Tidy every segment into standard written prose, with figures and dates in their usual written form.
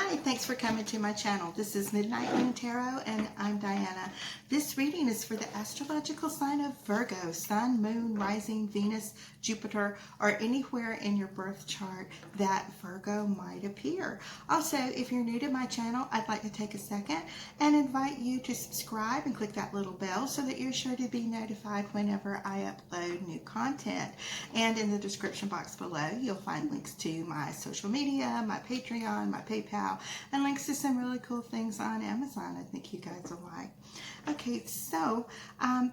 Hi, thanks for coming to my channel. This is Midnight Moon Tarot and I'm Diana. This reading is for the astrological sign of Virgo, Sun, Moon, Rising, Venus, Jupiter, or anywhere in your birth chart that Virgo might appear. Also, if you're new to my channel, I'd like to take a second and invite you to subscribe and click that little bell so that you're sure to be notified whenever I upload new content. And in the description box below, you'll find links to my social media, my Patreon, my PayPal, and links to some really cool things on Amazon I think you guys will like. Okay, so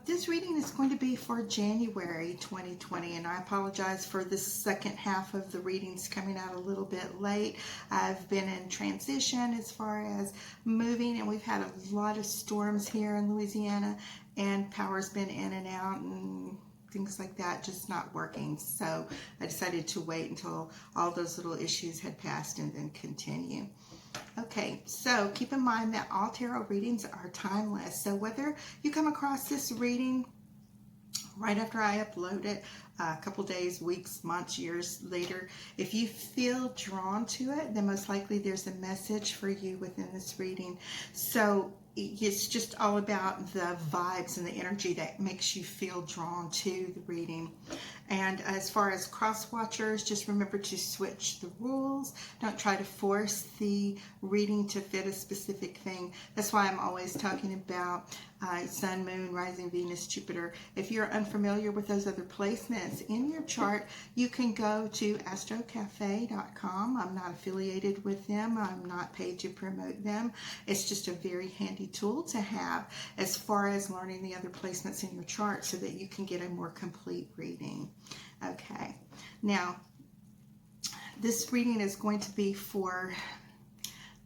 this reading is going to be for January 2020, and I apologize for the second half of the readings coming out a little bit late. I've been in transition as far as moving, and we've had a lot of storms here in Louisiana, and power's been in and out, and things like that just not working. So I decided to wait until all those little issues had passed and then continue. Okay, so keep in mind that all tarot readings are timeless. So whether you come across this reading right after I upload it, a couple days, weeks, months, years later, if you feel drawn to it, then most likely there's a message for you within this reading. So it's just all about the vibes and the energy that makes you feel drawn to the reading. And as far as cross watchers, just remember to switch the rules. Don't try to force the reading to fit a specific thing. That's why I'm always talking about Sun, Moon, Rising, Venus, Jupiter. If you're unfamiliar with those other placements in your chart, you can go to astrocafe.com. I'm not affiliated with them. I'm not paid to promote them. It's just a very handy tool to have as far as learning the other placements in your chart so that you can get a more complete reading. Okay, now this reading is going to be for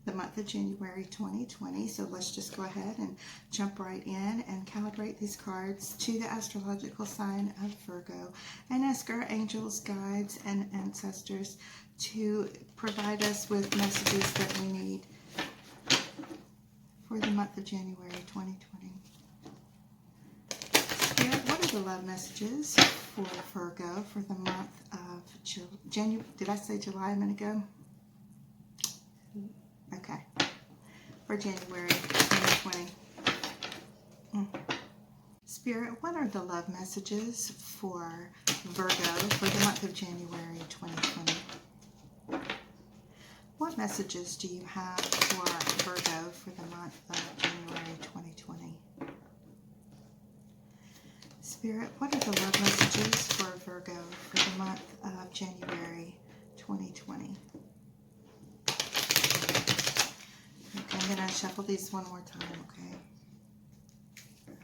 the month of January 2020. So let's just go ahead and jump right in and calibrate these cards to the astrological sign of Virgo and ask our angels, guides, and ancestors to provide us with messages that we need for the month of January 2020. Spirit, what are the love messages for Virgo for the month of January? Did I say July a minute ago? Okay, for January 2020. Spirit, what are the love messages for Virgo for the month of January 2020? What messages do you have for Virgo for the month of January 2020? Spirit, what are the love messages for Virgo for the month of January 2020? Okay, I'm going to shuffle these one more time, okay? All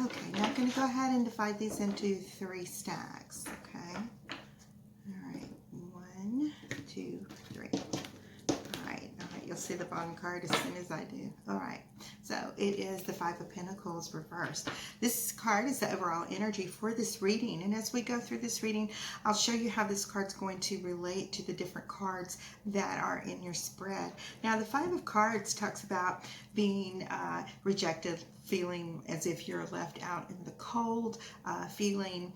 right. Okay, now I'm going to go ahead and divide these into 3 stacks, okay? All right, 1, 2, 3. All right, you'll see the bottom card as soon as I do. All right, so it is the 5 of Pentacles reversed. This card is the overall energy for this reading, and as we go through this reading, I'll show you how this card's going to relate to the different cards that are in your spread. Now, the 5 of Cards talks about being rejected, feeling as if you're left out in the cold, feeling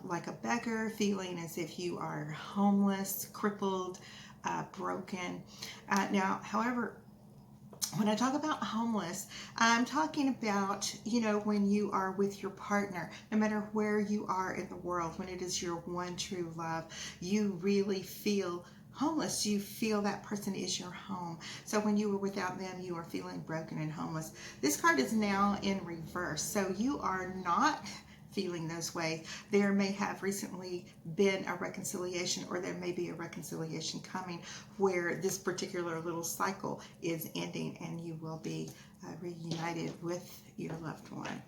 like a beggar, feeling as if you are homeless, crippled, broken. Now, however, when I talk about homeless, I'm talking about, you know, when you are with your partner, no matter where you are in the world, when it is your one true love, you really feel homeless. You feel that person is your home. So when you were without them, you are feeling broken and homeless. This card is now in reverse. So you are not feeling those ways. There may have recently been a reconciliation, or there may be a reconciliation coming where this particular little cycle is ending and you will be reunited with your loved one.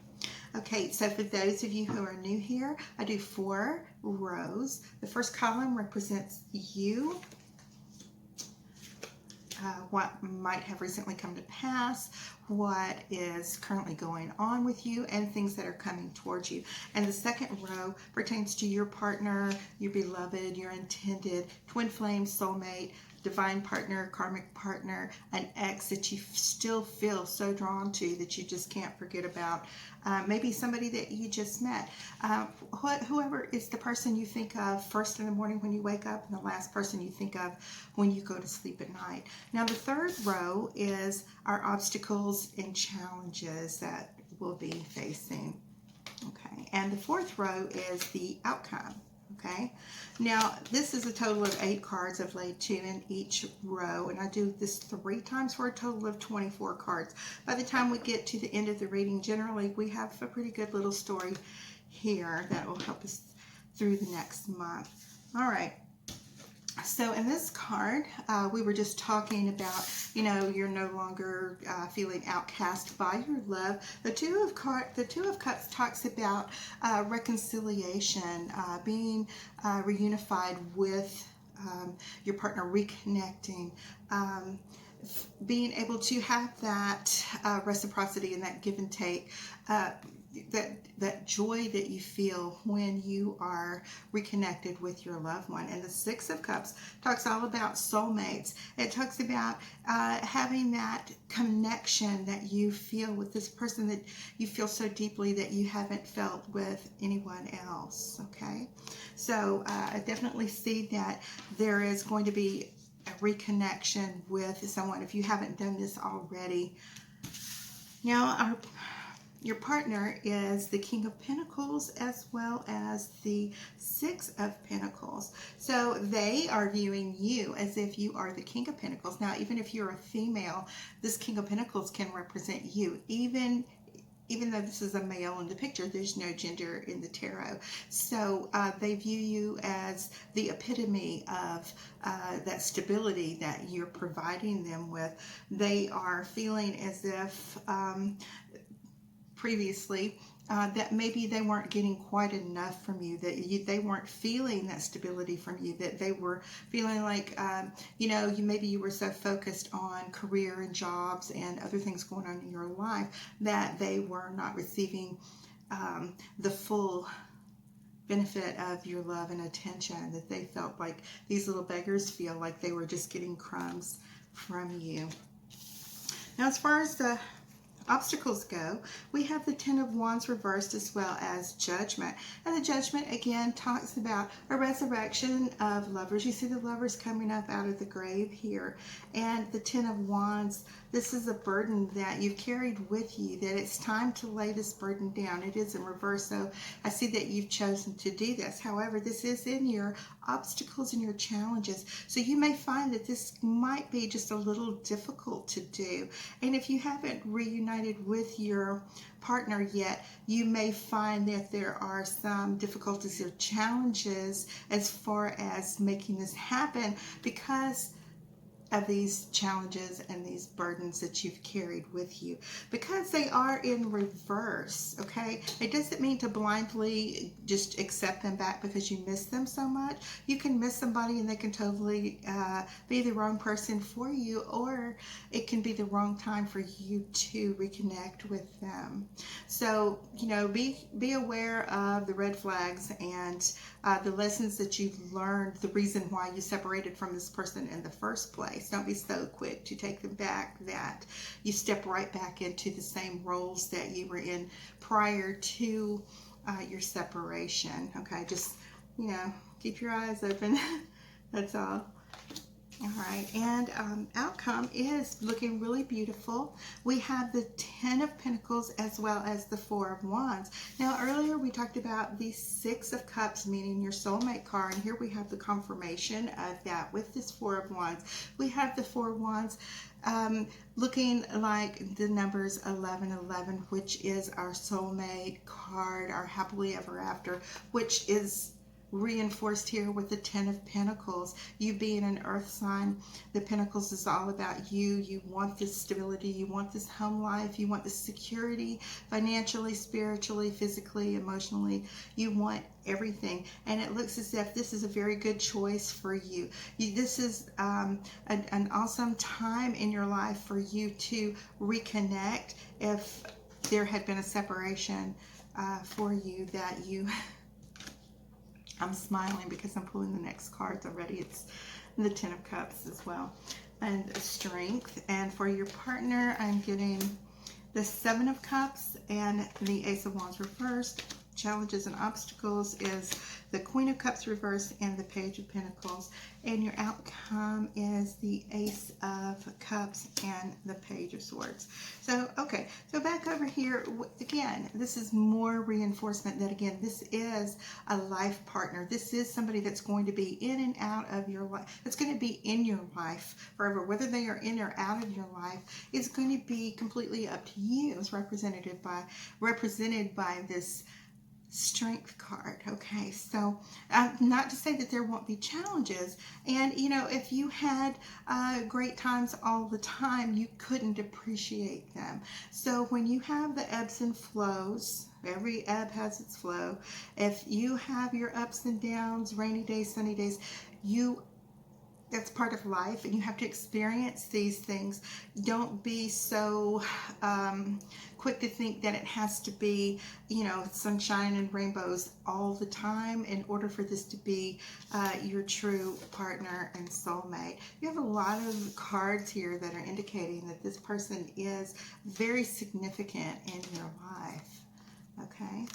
Okay, so for those of you who are new here, I do 4 rows. The first column represents you, what might have recently come to pass, what is currently going on with you, and things that are coming towards you. And the second row pertains to your partner, your beloved, your intended twin flame, soulmate, divine partner, karmic partner, an ex that you still feel so drawn to that you just can't forget about. Maybe somebody that you just met. Whoever is the person you think of first in the morning when you wake up, and the last person you think of when you go to sleep at night. Now the third row is our obstacles and challenges that we'll be facing. Okay, and the fourth row is the outcome. Okay, now this is a total of 8 cards. I've laid 2 in each row, and I do this 3 times for a total of 24 cards. By the time we get to the end of the reading, generally we have a pretty good little story here that will help us through the next month. All right. So in this card, we were just talking about, you're no longer feeling outcast by your love. The Two of Cups talks about reconciliation, being reunified with your partner, reconnecting, being able to have that reciprocity and that give and take. That joy that you feel when you are reconnected with your loved one. And the Six of Cups talks all about soulmates. It talks about having that connection that you feel with this person that you feel so deeply that you haven't felt with anyone else. Okay, so I definitely see that there is going to be a reconnection with someone if you haven't done this already. Now, your partner is the King of Pentacles as well as the Six of Pentacles. So they are viewing you as if you are the King of Pentacles. Now, even if you're a female, this King of Pentacles can represent you. Even though this is a male in the picture, there's no gender in the tarot. So they view you as the epitome of that stability that you're providing them with. They are feeling as if previously that maybe they weren't getting quite enough from you, that they weren't feeling that stability from you, that they were feeling like maybe you were so focused on career and jobs and other things going on in your life that they were not receiving the full benefit of your love and attention, that they felt like these little beggars feel like they were just getting crumbs from you. Now, as far as the obstacles go, we have the Ten of Wands reversed as well as Judgment. And the Judgment again talks about a resurrection of lovers. You see the lovers coming up out of the grave here. And the Ten of Wands, this is a burden that you've carried with you, that it's time to lay this burden down. It is in reverse, so I see that you've chosen to do this. However, this is in your obstacles and your challenges. So you may find that this might be just a little difficult to do. And if you haven't reunited with your partner yet, you may find that there are some difficulties or challenges as far as making this happen because of these challenges and these burdens that you've carried with you, because they are in reverse. Okay, it doesn't mean to blindly just accept them back because you miss them so much. You can miss somebody and they can totally be the wrong person for you, or it can be the wrong time for you to reconnect with them. So be aware of the red flags and the lessons that you've learned, the reason why you separated from this person in the first place. Don't be so quick to take them back that you step right back into the same roles that you were in prior to your separation. Okay, just keep your eyes open. That's all. All right, and outcome is looking really beautiful. We have the Ten of Pentacles as well as the Four of Wands. Now, earlier we talked about the Six of Cups, meaning your soulmate card, and here we have the confirmation of that with this Four of Wands. We have the Four of Wands looking like the numbers 1111, which is our soulmate card, our happily ever after, which is reinforced here with the Ten of Pentacles. You being an earth sign, the Pentacles is all about you. You want this stability, you want this home life, you want this security, financially, spiritually, physically, emotionally. You want everything, and it looks as if this is a very good choice for you. This is an awesome time in your life for you to reconnect if there had been a separation for you that you I'm smiling because I'm pulling the next cards already. It's the Ten of Cups as well, and strength. And for your partner, I'm getting the Seven of Cups and the Ace of Wands reversed. Challenges and obstacles is the Queen of Cups reversed and the Page of Pentacles. And your outcome is the Ace of Cups and the Page of Swords. So, okay, so back over here, again, this is more reinforcement that, again, this is a life partner. This is somebody that's going to be in and out of your life. It's going to be in your life forever. Whether they are in or out of your life is going to be completely up to you. It's represented by this Strength card. Okay, so not to say that there won't be challenges, and you know, if you had great times all the time, you couldn't appreciate them. So when you have the ebbs and flows, every ebb has its flow. If you have your ups and downs, rainy days, sunny days, that's part of life, and you have to experience these things. Don't be so quick to think that it has to be, you know, sunshine and rainbows all the time in order for this to be your true partner and soulmate. You have a lot of cards here that are indicating that this person is very significant in your life. Okay.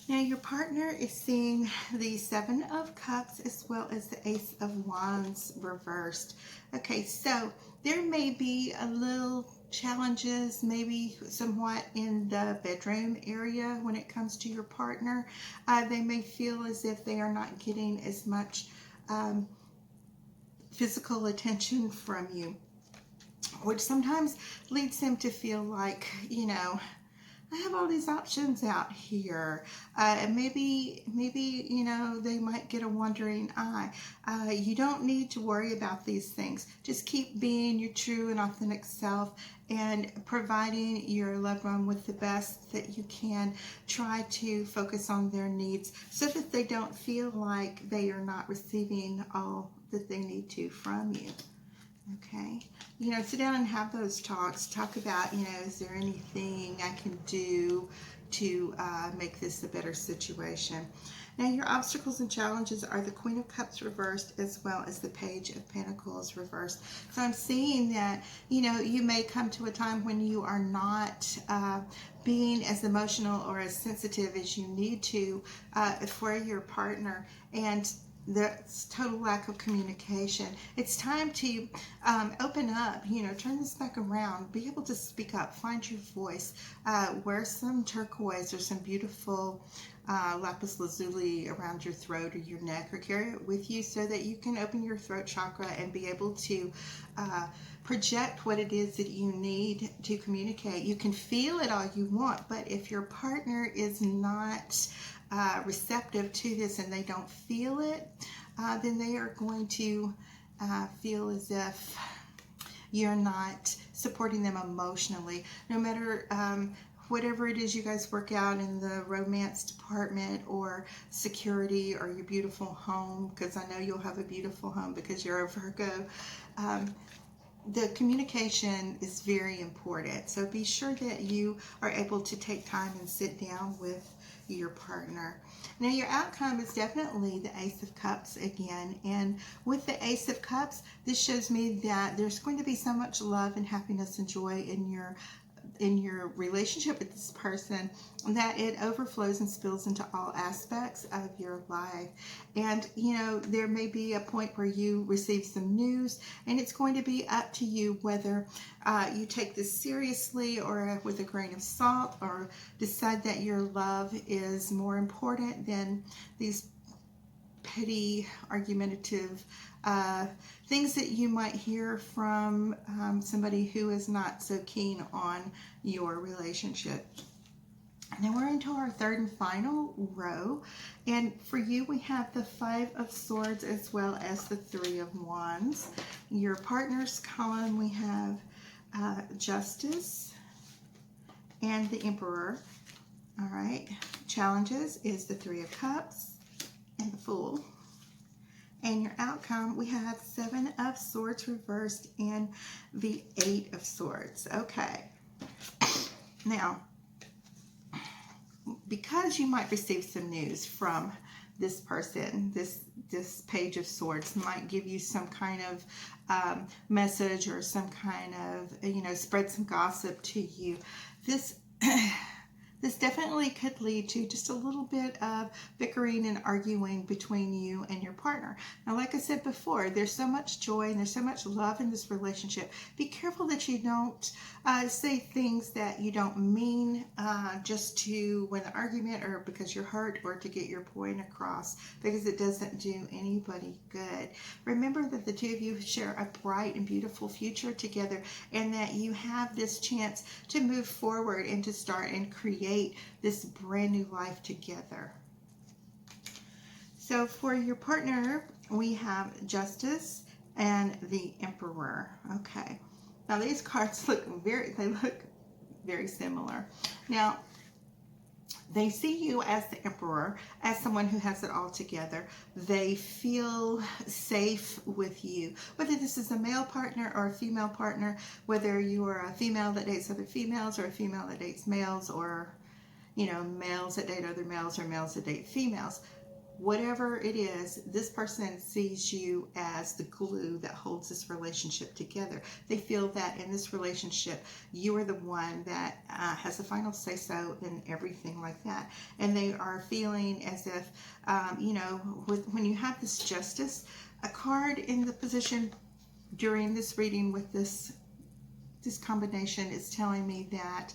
Now your partner is seeing the Seven of Cups as well as the Ace of Wands reversed. Okay, so there may be a little challenges, maybe somewhat in the bedroom area when it comes to your partner. They may feel as if they are not getting as much physical attention from you, which sometimes leads them to feel like, you know, I have all these options out here. And maybe, you know, they might get a wandering eye. You don't need to worry about these things. Just keep being your true and authentic self and providing your loved one with the best that you can. Try to focus on their needs so that they don't feel like they are not receiving all that they need to from you. Okay, you know, sit down and have those talks. Talk about, you know, is there anything I can do to make this a better situation? Now, your obstacles and challenges are the Queen of Cups reversed as well as the Page of Pentacles reversed. So I'm seeing that, you know, you may come to a time when you are not being as emotional or as sensitive as you need to for your partner, and there's total lack of communication. It's time to open up, you know, turn this back around, be able to speak up, find your voice, wear some turquoise or some beautiful lapis lazuli around your throat or your neck, or carry it with you so that you can open your throat chakra and be able to project what it is that you need to communicate. You can feel it all you want, but if your partner is not receptive to this and they don't feel it, then they are going to feel as if you're not supporting them emotionally. No matter whatever it is you guys work out in the romance department or security or your beautiful home, because I know you'll have a beautiful home because you're a Virgo, the communication is very important. So be sure that you are able to take time and sit down with your partner. Now your outcome is definitely the Ace of Cups again, and with the Ace of Cups, this shows me that there's going to be so much love and happiness and joy in your relationship with this person that it overflows and spills into all aspects of your life. And you know, there may be a point where you receive some news, and it's going to be up to you whether you take this seriously or with a grain of salt, or decide that your love is more important than these petty, argumentative things that you might hear from somebody who is not so keen on your relationship. Now we're into our third and final row, and for you we have the Five of Swords as well as the Three of Wands. Your partner's column, we have Justice and the Emperor. All right, challenges is the Three of Cups and the Fool. And your outcome, we have Seven of Swords reversed and the Eight of Swords. Okay. Now, because you might receive some news from this person. This Page of Swords might give you some kind of message, or some kind of, spread some gossip to you. This this definitely could lead to just a little bit of bickering and arguing between you and your partner. Now, like I said before, there's so much joy and there's so much love in this relationship. Be careful that you don't say things that you don't mean, just to win an argument, or because you're hurt, or to get your point across, because it doesn't do anybody good. Remember that the two of you share a bright and beautiful future together, and that you have this chance to move forward and to start and create this brand new life together. So for your partner, we have Justice and the Emperor. Okay. Now these cards look very similar. Now, they see you as the Emperor, as someone who has it all together. They feel safe with you. Whether this is a male partner or a female partner, whether you are a female that dates other females, or a female that dates males, or males that date other males, or males that date females. Whatever it is, this person sees you as the glue that holds this relationship together. They feel that in this relationship, you are the one that has the final say-so and everything like that. And they are feeling as if, when you have this Justice, a card in the position during this reading with this combination is telling me that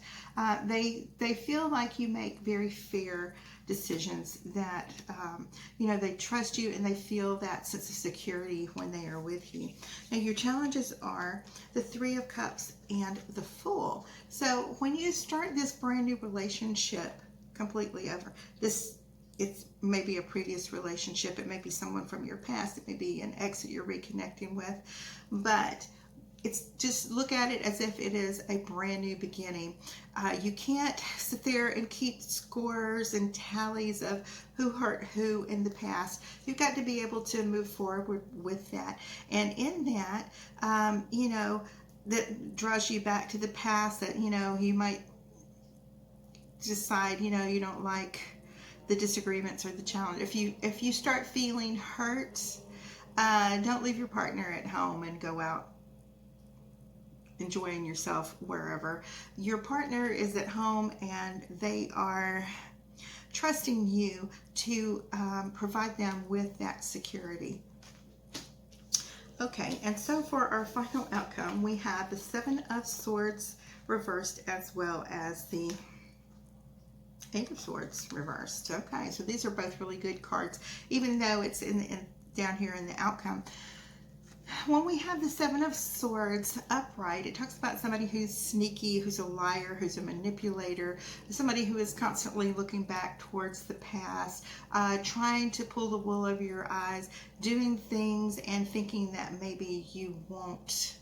they feel like you make very fair decisions, that they trust you, and they feel that sense of security when they are with you. Now, your challenges are the Three of Cups and the Fool. So when you start this brand new relationship completely over, it may be a previous relationship, it may be someone from your past, it may be an ex that you're reconnecting with, but it's just look at it as if it is a brand new beginning. You can't sit there and keep scores and tallies of who hurt who in the past. You've got to be able to move forward with that. And in that, that draws you back to the past, that, you might decide, you don't like the disagreements or the challenge. If you start feeling hurt, don't leave your partner at home and go out enjoying yourself wherever. Your partner is at home, and they are trusting you to provide them with that security. Okay, and so for our final outcome, we have the Seven of Swords reversed, as well as the Eight of Swords reversed. Okay, so these are both really good cards, even though it's down here in the outcome. When we have the Seven of Swords upright, it talks about somebody who's sneaky, who's a liar, who's a manipulator, somebody who is constantly looking back towards the past, trying to pull the wool over your eyes, doing things and thinking that maybe you won't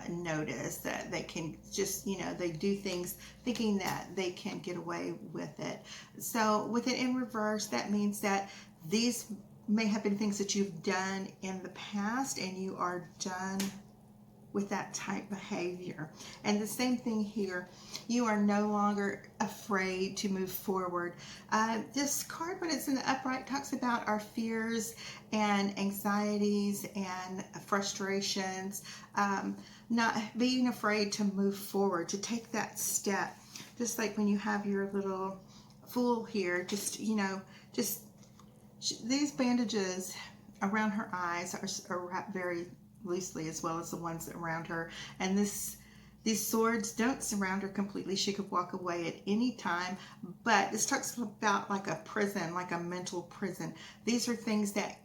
notice, that they can just, they do things thinking that they can get away with it. So with it in reverse, that means that these may have been things that you've done in the past, and you are done with that type behavior. And the same thing here, you are no longer afraid to move forward. This card, when it's in the upright, talks about our fears and anxieties and frustrations, not being afraid to move forward, to take that step. Just like when you have your little Fool here, these bandages around her eyes are wrapped very loosely, as well as the ones around her. And these swords don't surround her completely. She could walk away at any time. But this talks about like a prison, like a mental prison. These are things that,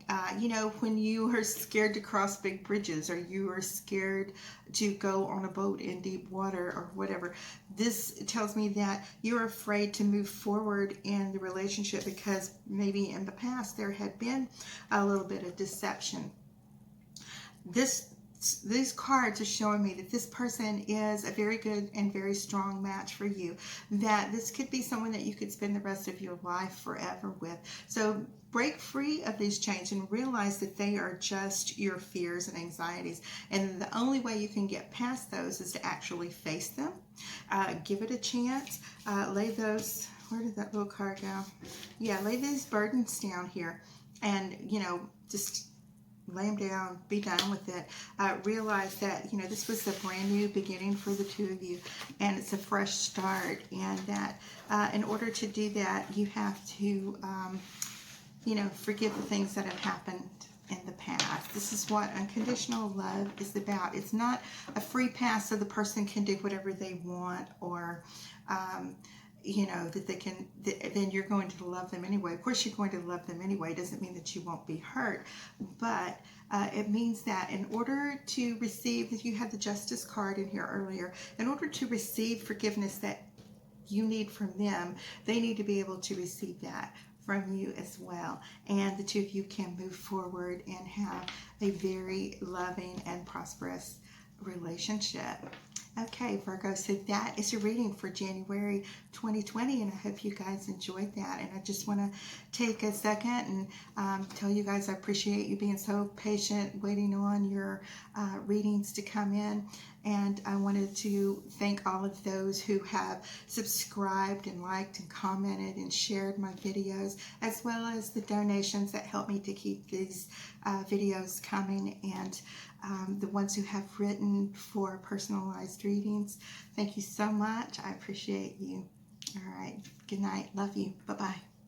when you are scared to cross big bridges, or you are scared to go on a boat in deep water or whatever, this tells me that you're afraid to move forward in the relationship because maybe in the past there had been a little bit of deception. These cards are showing me that this person is a very good and very strong match for you, that this could be someone that you could spend the rest of your life forever with. So break free of these chains and realize that they are just your fears and anxieties. And the only way you can get past those is to actually face them, give it a chance, lay those Where did that little card go? Yeah, lay these burdens down here and, you know, just lay them down, be done with it. Realize that, you know, this was a brand new beginning for the two of you, and it's a fresh start, and that in order to do that, you have to, you know, forgive the things that have happened in the past. This is what unconditional love is about. It's not a free pass so the person can do whatever they want, or you know, that they can, then you're going to love them anyway. Of course, you're going to love them anyway. It doesn't mean that you won't be hurt, but it means that in order to receive, that you had the Justice card in here earlier, in order to receive forgiveness that you need from them, they need to be able to receive that from you as well. And the two of you can move forward and have a very loving and prosperous relationship. Okay, Virgo, so that is your reading for January 2020, and I hope you guys enjoyed that. And I just want to take a second and tell you guys I appreciate you being so patient, waiting on your readings to come in. And I wanted to thank all of those who have subscribed and liked and commented and shared my videos, as well as the donations that help me to keep these videos coming, and the ones who have written for personalized readings. Thank you so much. I appreciate you. All right. Good night. Love you. Bye-bye.